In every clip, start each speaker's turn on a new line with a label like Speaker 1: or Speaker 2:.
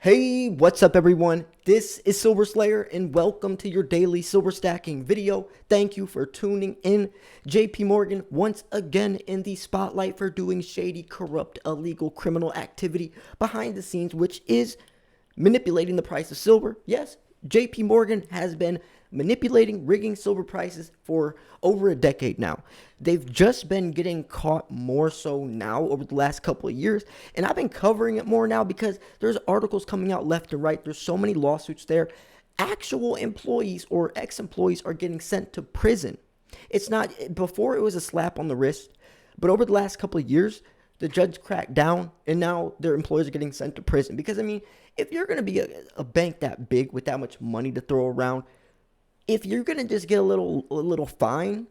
Speaker 1: Hey, what's up everyone? This is Silver Slayer and welcome to your daily silver stacking video. Thank you for tuning in. JPMorgan once again in the spotlight for doing shady, corrupt, illegal, criminal activity behind the scenes, which is manipulating the price of silver. Yes, JPMorgan has been manipulating, rigging silver prices for over a decade now. They've just been getting caught more so now over the last couple of years, and I've been covering it more now because there's articles coming out left and right. There's so many lawsuits there. Actual employees or ex-employees are getting sent to prison. It's not, before it was a slap on the wrist, but over the last couple of years, the judge cracked down, and now their employees are getting sent to prison. Because, I mean, if you're going to be a bank that big with that much money to throw around, if you're going to just get a little fine,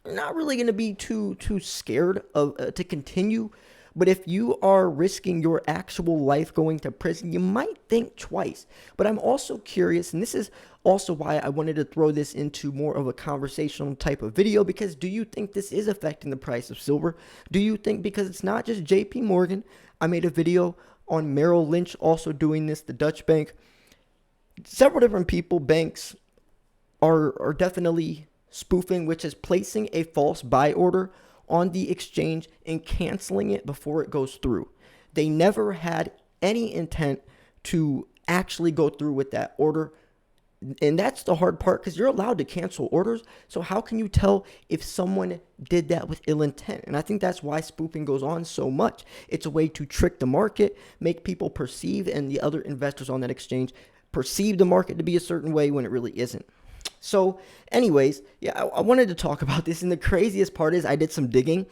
Speaker 1: you're not really going to be too scared of to continue. But if you are risking your actual life going to prison, you might think twice. But I'm also curious, and this is also why I wanted to throw this into more of a conversational type of video, because do you think this is affecting the price of silver? Do you think, because it's not just JP Morgan, I made a video on Merrill Lynch also doing this, the Dutch bank. Several different people, banks are definitely spoofing, which is placing a false buy order on the exchange and canceling it before it goes through. They never had any intent to actually go through with that order. And that's the hard part, because you're allowed to cancel orders. So how can you tell if someone did that with ill intent? And I think that's why spoofing goes on so much. It's a way to trick the market, make people perceive, and the other investors on that exchange perceive the market to be a certain way when it really isn't. So anyways, yeah, I wanted to talk about this. And the craziest part is I did some digging.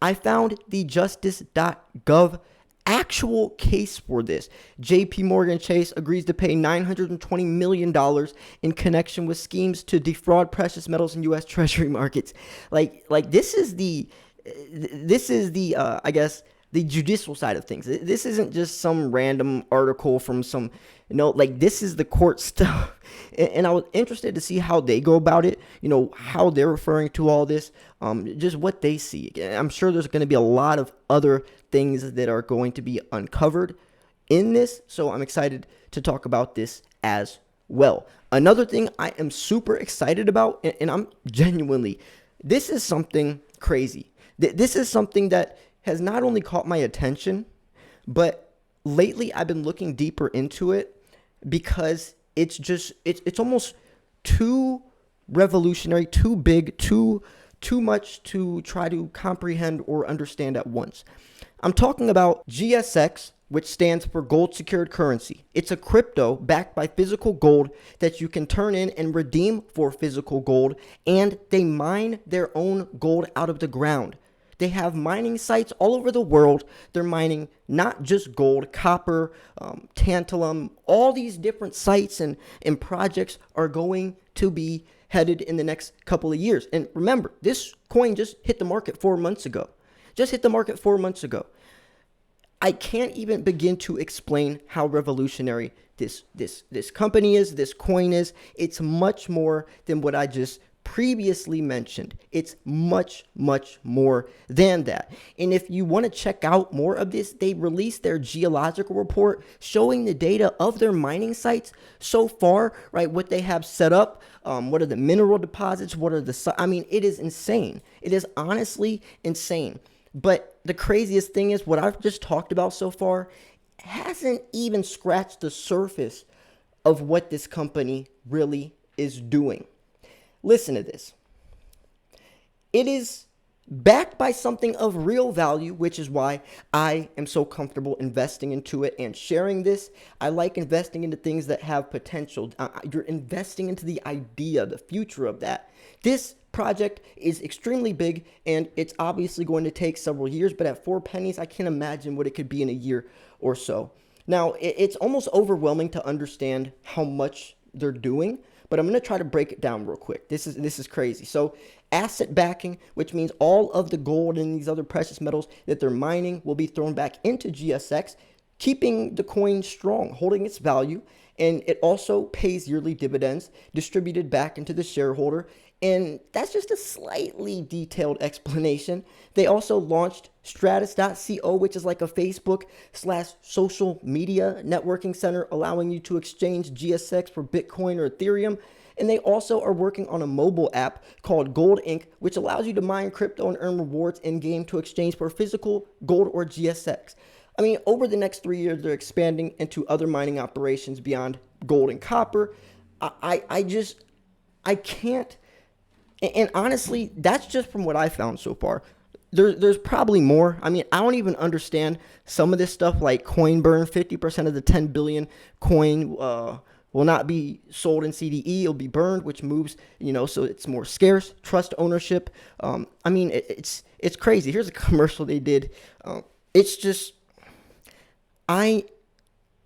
Speaker 1: I found the justice.gov actual case for this. JP Morgan Chase agrees to pay $920 million in connection with schemes to defraud precious metals in U.S. Treasury markets. Like this is the I guess the judicial side of things. This isn't just some random article from some, like this is the court stuff. And I was interested to see how they go about it, how they're referring to all this, just what they see. I'm sure there's going to be a lot of other things that are going to be uncovered in this. So I'm excited to talk about this as well. Another thing I am super excited about, and I'm genuinely, this is something crazy. This is something that has not only caught my attention, but lately I've been looking deeper into it because it's almost too revolutionary, too big, too much to try to comprehend or understand at once. I'm talking about GSX, which stands for gold secured currency. It's a crypto backed by physical gold that you can turn in and redeem for physical gold, and they mine their own gold out of the ground. They have mining sites all over the world. They're mining not just gold, copper, tantalum. All these different sites and projects are going to be headed in the next couple of years. And remember, this coin just hit the market 4 months ago. I can't even begin to explain how revolutionary this company is, this coin is. It's much more than what I just previously mentioned. It's much more than that. And if you want to check out more of this, they released their geological report showing the data of their mining sites so far, right? What they have set up, what are the mineral deposits, it is insane. It is honestly insane. But the craziest thing is what I've just talked about so far hasn't even scratched the surface of what this company really is doing. Listen to this. It is backed by something of real value, which is why I am so comfortable investing into it and sharing this. I like investing into things that have potential. You're investing into the idea, the future of that. This project is extremely big, and it's obviously going to take several years, but at 4 pennies, I can't imagine what it could be in a year or so. Now, it's almost overwhelming to understand how much they're doing, but I'm going to try to break it down real quick. This is crazy. So asset backing, which means all of the gold and these other precious metals that they're mining will be thrown back into GSX, keeping the coin strong, holding its value. and it also pays yearly dividends distributed back into the shareholder. And that's just a slightly detailed explanation. They also launched Stratus.co, which is like a Facebook / social media networking center, allowing you to exchange GSX for Bitcoin or Ethereum. And they also are working on a mobile app called Gold Inc., which allows you to mine crypto and earn rewards in game to exchange for physical gold or GSX. I mean, over the next 3 years, they're expanding into other mining operations beyond gold and copper. I can't. And honestly, that's just from what I found so far. There's probably more. I mean, I don't even understand some of this stuff like coin burn. 50% of the 10 billion coin will not be sold in CDE. It'll be burned, which moves, so it's more scarce. Trust ownership. I mean, it's crazy. Here's a commercial they did. It's just, I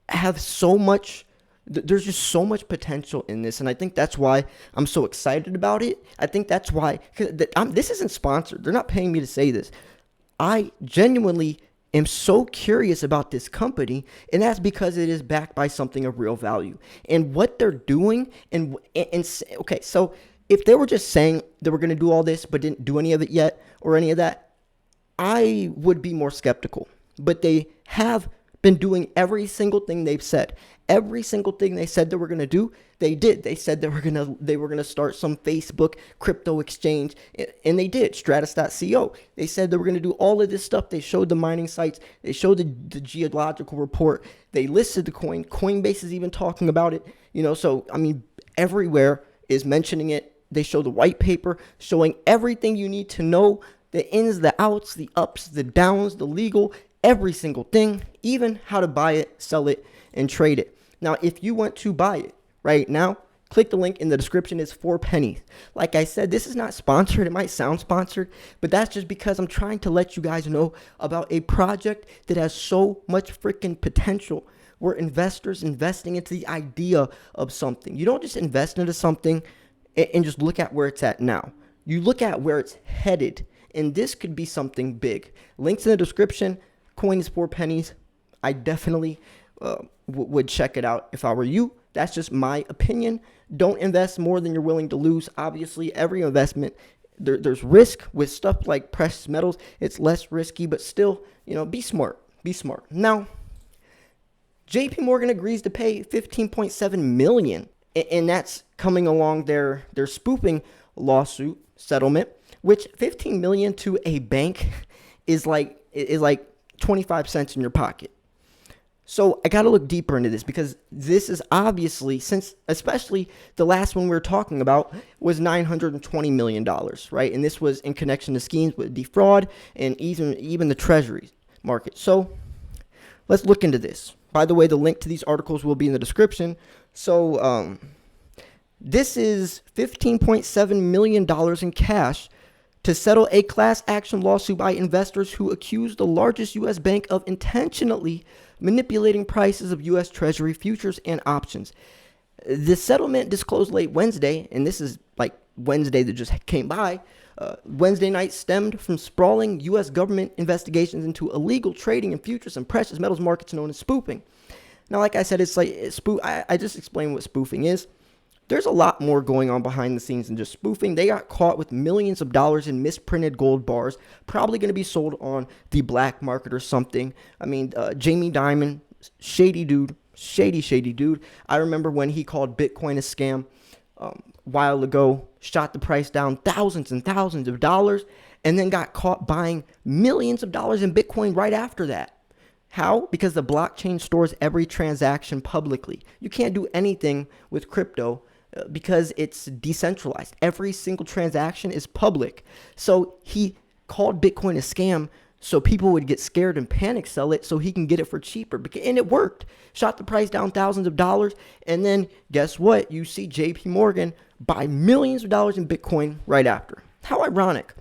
Speaker 1: have so much. There's just so much potential in this, and I think that's why I'm so excited about it. I think that's why, this isn't sponsored. They're not paying me to say this. I genuinely am so curious about this company, and that's because it is backed by something of real value. And what they're doing, okay, so if they were just saying they were going to do all this but didn't do any of it yet or any of that, I would be more skeptical. But they have been doing every single thing they've said. Every single thing they said they were going to do, they did. They said they were going to start some Facebook crypto exchange, and they did. Stratus.co. They said they were going to do all of this stuff. They showed the mining sites. They showed the geological report. They listed the coin. Coinbase is even talking about it. So I mean, everywhere is mentioning it. They show the white paper showing everything you need to know: the ins, the outs, the ups, the downs, the legal, every single thing, even how to buy it, sell it, and trade it. Now, if you want to buy it right now, click the link in the description. It's 4 pennies. Like I said, this is not sponsored. It might sound sponsored, but that's just because I'm trying to let you guys know about a project that has so much freaking potential. We're investors investing into the idea of something. You don't just invest into something and just look at where it's at now. You look at where it's headed, and this could be something big. Links in the description. Coin is 4 pennies. I definitely would check it out if I were you. That's just my opinion. Don't invest more than you're willing to lose. Obviously, every investment, there's risk with stuff like precious metals. It's less risky, but still, be smart. Be smart. Now, JPMorgan agrees to pay $15.7 million, and that's coming along their spoofing lawsuit settlement, which $15 million to a bank is like 25 cents in your pocket. So I got to look deeper into this, because this is obviously, especially the last one we were talking about was $920 million, right? And this was in connection to schemes with defraud and even the treasury market. So let's look into this. By the way, the link to these articles will be in the description. So this is $15.7 million in cash to settle a class action lawsuit by investors who accuse the largest U.S. bank of intentionally manipulating prices of U.S. Treasury futures and options. The settlement disclosed late Wednesday, and this is like Wednesday that just came by, Wednesday night, stemmed from sprawling U.S. government investigations into illegal trading in futures and precious metals markets known as spoofing. Now, like I said, I just explained what spoofing is. There's a lot more going on behind the scenes than just spoofing. They got caught with millions of dollars in misprinted gold bars, probably going to be sold on the black market or something. I mean, Jamie Dimon, shady dude. I remember when he called Bitcoin a scam a while ago, shot the price down thousands and thousands of dollars, and then got caught buying millions of dollars in Bitcoin right after that. How? Because the blockchain stores every transaction publicly. You can't do anything with crypto because it's decentralized. Every single transaction is public. So he called Bitcoin a scam so people would get scared and panic sell it so he can get it for cheaper. And it worked. Shot the price down thousands of dollars. And then guess what? You see JPMorgan buy millions of dollars in Bitcoin right after. How ironic.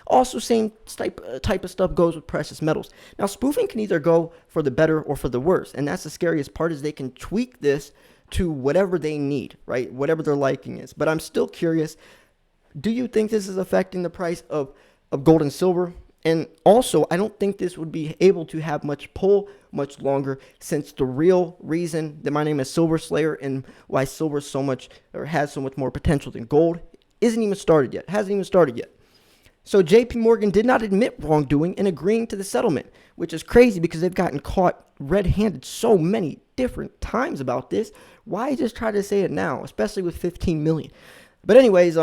Speaker 1: Also, same type of stuff goes with precious metals. Now, spoofing can either go for the better or for the worse. And that's the scariest part, is they can tweak this to whatever they need, right? Whatever their liking is. But I'm still curious, do you think this is affecting the price of gold and silver? And also, I don't think this would be able to have much pull much longer, since the real reason that my name is Silver Slayer and why silver so much or has so much more potential than gold isn't even started yet. Hasn't even started yet. So JP Morgan did not admit wrongdoing in agreeing to the settlement, which is crazy because they've gotten caught red-handed so many different times about this. Why just try to say it now, especially with 15 million? But anyways,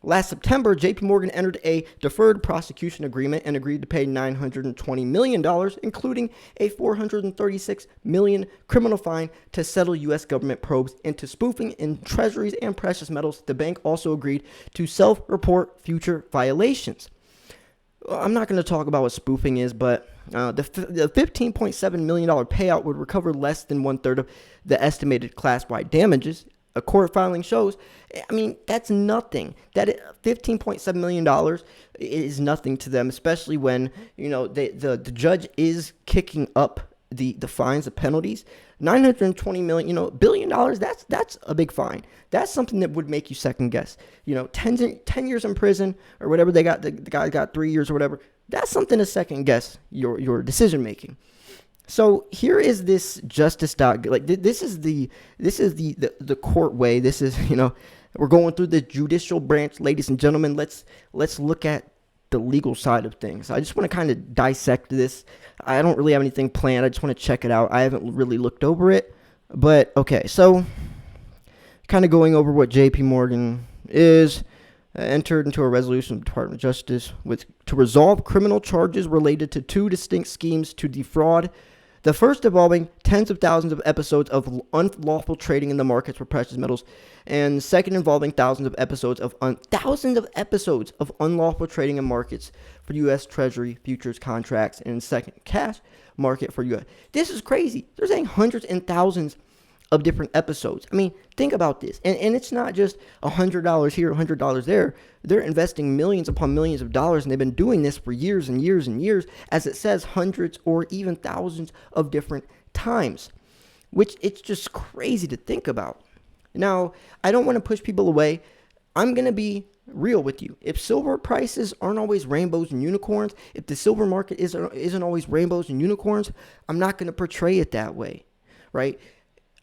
Speaker 1: last September, JP Morgan entered a deferred prosecution agreement and agreed to pay $920 million, including a $436 million criminal fine to settle U.S. government probes into spoofing in treasuries and precious metals. The bank also agreed to self-report future violations. I'm not going to talk about what spoofing is, but the $15.7 million payout would recover less than one-third of the estimated class-wide damages. A court filing shows, I mean, that's nothing. That $15.7 million is nothing to them, especially when, you know, the judge is kicking up the fines, the penalties. $920 million, $1 billion, that's a big fine. That's something that would make you second guess. 10 years in prison or whatever they got, the guy got 3 years or whatever. That's something to second guess your decision making. So here is this justice doc. Like this is the court way. This is, we're going through the judicial branch, ladies and gentlemen. Let's look at the legal side of things. I just want to kind of dissect this. I don't really have anything planned. I just want to check it out. I haven't really looked over it, but okay. So kind of going over what JP Morgan is. Entered into a resolution of the Department of Justice to resolve criminal charges related to two distinct schemes to defraud. The first involving tens of thousands of episodes of unlawful trading in the markets for precious metals, and the second involving thousands of episodes of unlawful trading in markets for U.S. Treasury futures contracts, and second cash market for U.S. This is crazy. They're saying hundreds and thousands of different episodes. I mean, think about this. And it's not just $100 here, $100 there. They're investing millions upon millions of dollars, and they've been doing this for years and years and years, as it says, hundreds or even thousands of different times, which it's just crazy to think about. Now, I don't want to push people away. I'm going to be real with you. If silver prices aren't always rainbows and unicorns, if the silver market isn't always rainbows and unicorns, I'm not going to portray it that way, right?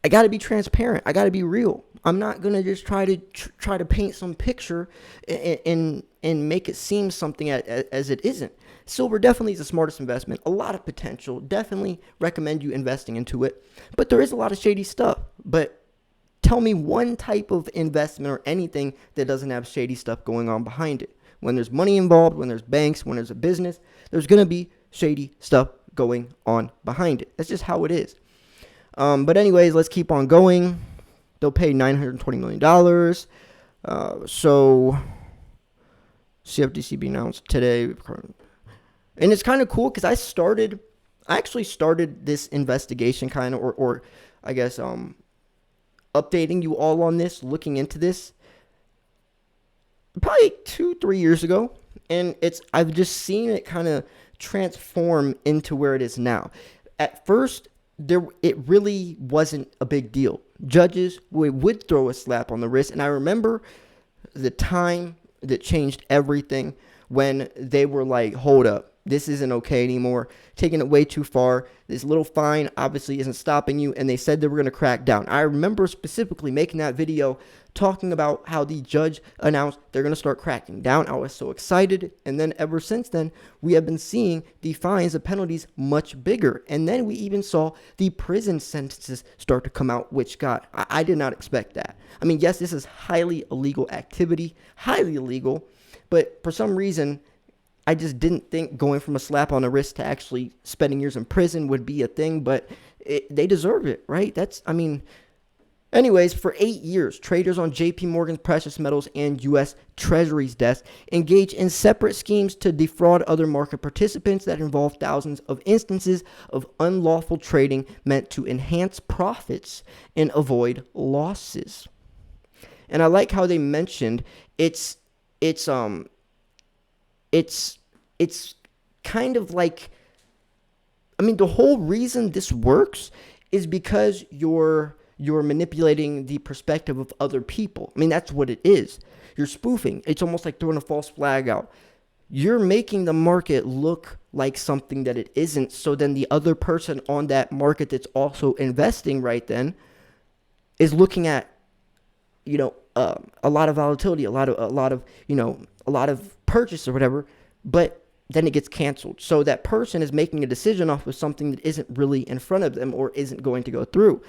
Speaker 1: I got to be transparent. I got to be real. I'm not going to just try to paint some picture and make it seem something as it isn't. Silver definitely is the smartest investment. A lot of potential. Definitely recommend you investing into it. But there is a lot of shady stuff. But tell me one type of investment or anything that doesn't have shady stuff going on behind it. When there's money involved, when there's banks, when there's a business, there's going to be shady stuff going on behind it. That's just how it is. But anyways, let's keep on going. They'll pay $920 million. So CFTC announced today. And it's kind of cool because I actually started this investigation kind of, or I guess, updating you all on this, looking into this probably 2-3 years ago. And I've just seen it kind of transform into where it is now. At first, it really wasn't a big deal. Judges would throw a slap on the wrist, and I remember the time that changed everything when they were like, hold up, this isn't okay anymore, taking it way too far. This little fine obviously isn't stopping you, and they said they were going to crack down. I remember specifically making that video talking about how the judge announced they're going to start cracking down. I was so excited, and then ever since then, we have been seeing the fines, the penalties much bigger, and then we even saw the prison sentences start to come out, which I did not expect that. I mean, yes, this is highly illegal activity, highly illegal, but for some reason, I just didn't think going from a slap on the wrist to actually spending years in prison would be a thing, but they deserve it, right? Anyways, for 8 years, traders on JP Morgan's precious metals and U.S. Treasuries desk engage in separate schemes to defraud other market participants that involve thousands of instances of unlawful trading meant to enhance profits and avoid losses. And I like how they mentioned it's kind of like, I mean, the whole reason this works is because you're manipulating the perspective of other people. I mean, that's what it is. You're spoofing. It's almost like throwing a false flag out. you're making the market look like something that it isn't. So then the other person on that market that's also investing right then is looking at, a lot of volatility, a lot of purchase or whatever, but then it gets canceled. So that person is making a decision off of something that isn't really in front of them or isn't going to go through.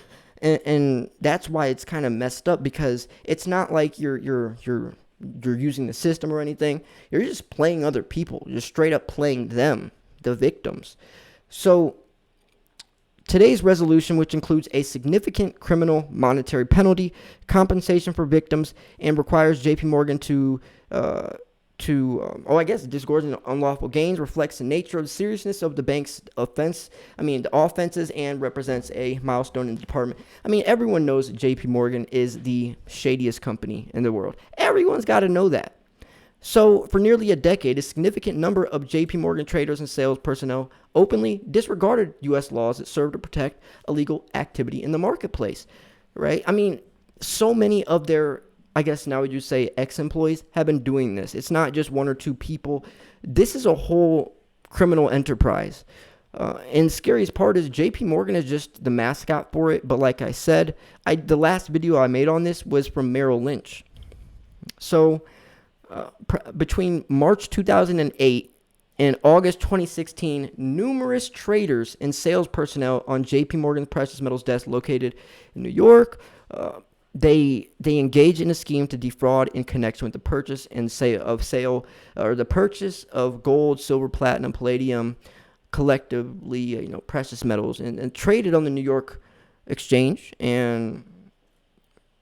Speaker 1: And that's why it's kind of messed up, because it's not like you're using the system or anything. You're just playing other people. You're straight up playing them, the victims. So today's resolution, which includes a significant criminal monetary penalty, compensation for victims, and requires JPMorgan I guess disgorging unlawful gains, reflects the nature of the seriousness of the bank's the offenses, and represents a milestone in the department. Everyone knows that JPMorgan is the shadiest company in the world. Everyone's got to know that. So, for nearly a decade, a significant number of JPMorgan traders and sales personnel openly disregarded U.S. laws that serve to protect illegal activity in the marketplace, right? So many of their, I guess now would you say, ex-employees have been doing this. It's not just one or two people. This is a whole criminal enterprise. And the scariest part is JPMorgan is just the mascot for it. But like I said, the last video I made on this was from Merrill Lynch. So between March 2008 and August 2016, numerous traders and sales personnel on JPMorgan's precious metals desk located in New York, they engage in a scheme to defraud in connection with the purchase or the purchase of gold, silver, platinum, palladium, collectively, precious metals, and traded on the New York exchange and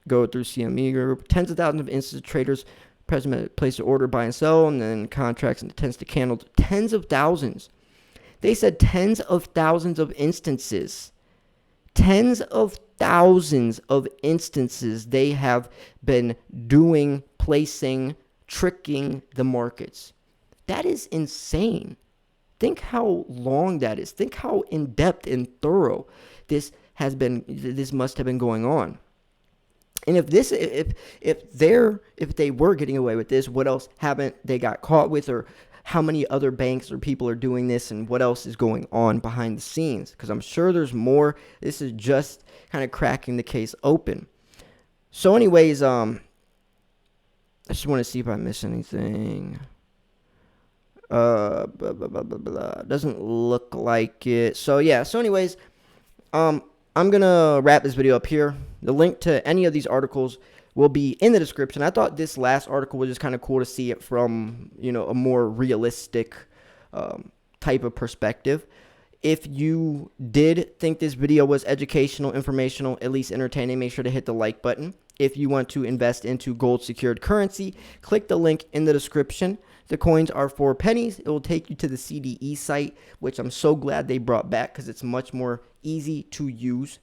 Speaker 1: go through CME Group. Tens of thousands of instances traders place an order, buy and sell, and then contracts and tends to candle. Tens of thousands. They said tens of thousands of instances. Tens of thousands of instances they have been doing, placing, tricking the markets. That is insane. Think how long that is. Think how in-depth and thorough this must have been going on. And if they were getting away with this, what else haven't they got caught with, or how many other banks or people are doing this, and what else is going on behind the scenes? Because I'm sure there's more. This is just kind of cracking the case open. So anyways, I just want to see if I miss anything. Doesn't look like it. So yeah. So anyways, I'm gonna wrap this video up here. The link to any of these articles will be in the description. I thought this last article was just kind of cool to see it from, a more realistic type of perspective. If you did think this video was educational, informational, at least entertaining, make sure to hit the like button. If you want to invest into gold secured currency, click the link in the description. The coins are 4 pennies. It will take you to the CDE site, which I'm so glad they brought back because it's much more easy to use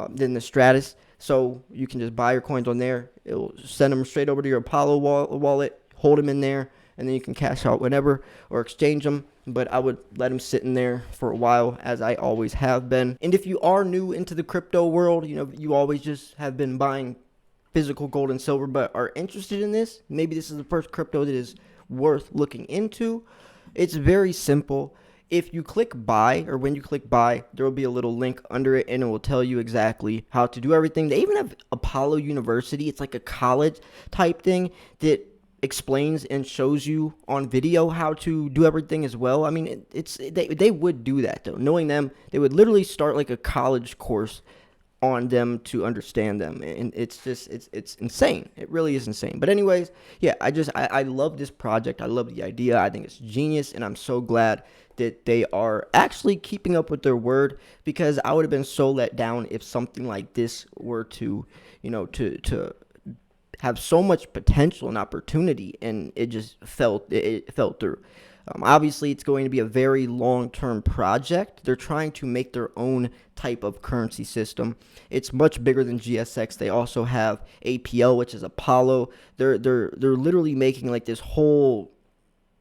Speaker 1: than the Stratus. So you can just buy your coins on there. It will send them straight over to your Apollo wallet, hold them in there, and then you can cash out whenever or exchange them. But I would let them sit in there for a while, as I always have been. And if you are new into the crypto world, you always just have been buying physical gold and silver, but are interested in this, maybe this is the first crypto that is worth looking into. It's very simple. If you click buy, or when you click buy, there will be a little link under it, and it will tell you exactly how to do everything. They even have Apollo University. It's like a college type thing that explains and shows you on video how to do everything as well. They would do that though. Knowing them, they would literally start like a college course on them to understand them, and it's insane. It really is insane. But anyways, yeah, I love this project. I love the idea. I think it's genius, and I'm so glad that they are actually keeping up with their word, because I would have been so let down if something like this were to to have so much potential and opportunity, and it just fell through. Obviously, it's going to be a very long-term project. They're trying to make their own type of currency system. It's much bigger than GSX. They also have APL, which is Apollo. They're literally making like this whole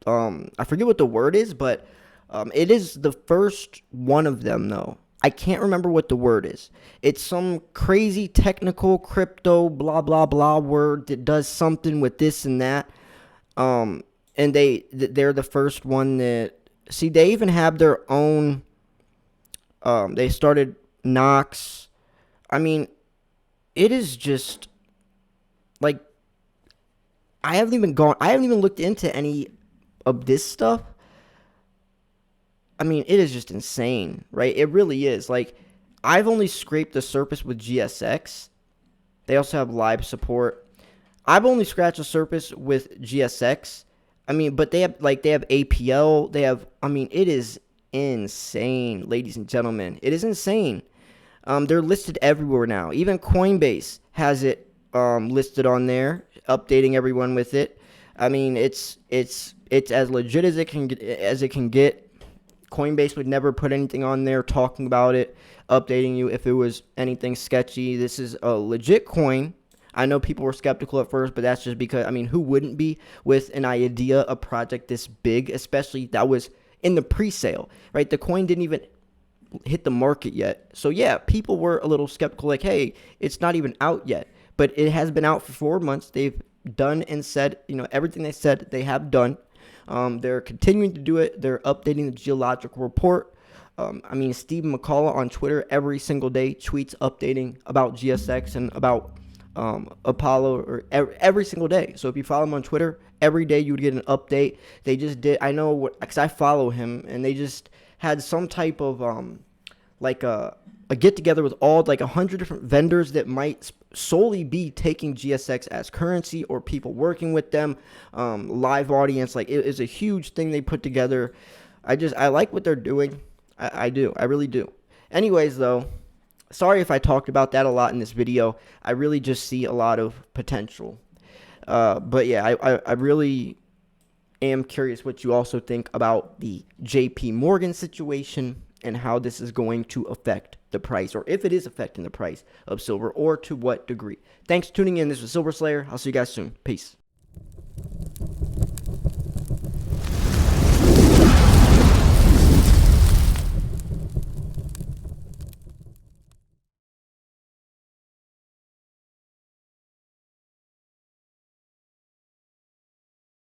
Speaker 1: I forget what the word is, but it is the first one of them though. I can't remember what the word is. It's some crazy technical crypto blah blah blah word that does something with this and that. and they're the first one that see. They even have their own. They started Knox. I mean, it is just like I haven't even looked into any of this stuff. I mean, it is just insane, right? It really is. Like, I've only scraped the surface with GSX. They also have live support. I've only scratched the surface with GSX. I mean, but they have APL. They have. I mean, it is insane, ladies and gentlemen. It is insane. They're listed everywhere now. Even Coinbase has it listed on there, updating everyone with it. I mean, it's as legit as it can get. Coinbase would never put anything on there talking about it, updating you if it was anything sketchy. This is a legit coin. I know people were skeptical at first, but that's just because, I mean, who wouldn't be with an idea, a project this big, especially that was in the pre-sale, right? The coin didn't even hit the market yet. So, yeah, people were a little skeptical, like, hey, it's not even out yet. But it has been out for 4 months. They've done and said, everything they said they have done. They're continuing to do it. They're updating the geological report. I mean, Stephen McCullough on Twitter every single day tweets updating about GSX and about Apollo or every single day. So if you follow him on Twitter, every day you would get an update. They just did. I know because I follow him, and they just had some type of like a get together with all like 100 different vendors that might solely be taking GSX as currency or people working with them. Live audience, like it is a huge thing they put together. I like what they're doing. I do. I really do. Anyways, though, sorry if I talked about that a lot in this video. I really just see a lot of potential. But yeah, I really am curious what you also think about the JPMorgan situation and how this is going to affect the price, or if it is affecting the price of silver, or to what degree. Thanks for tuning in. This was Silver Slayer. I'll see you guys soon. Peace.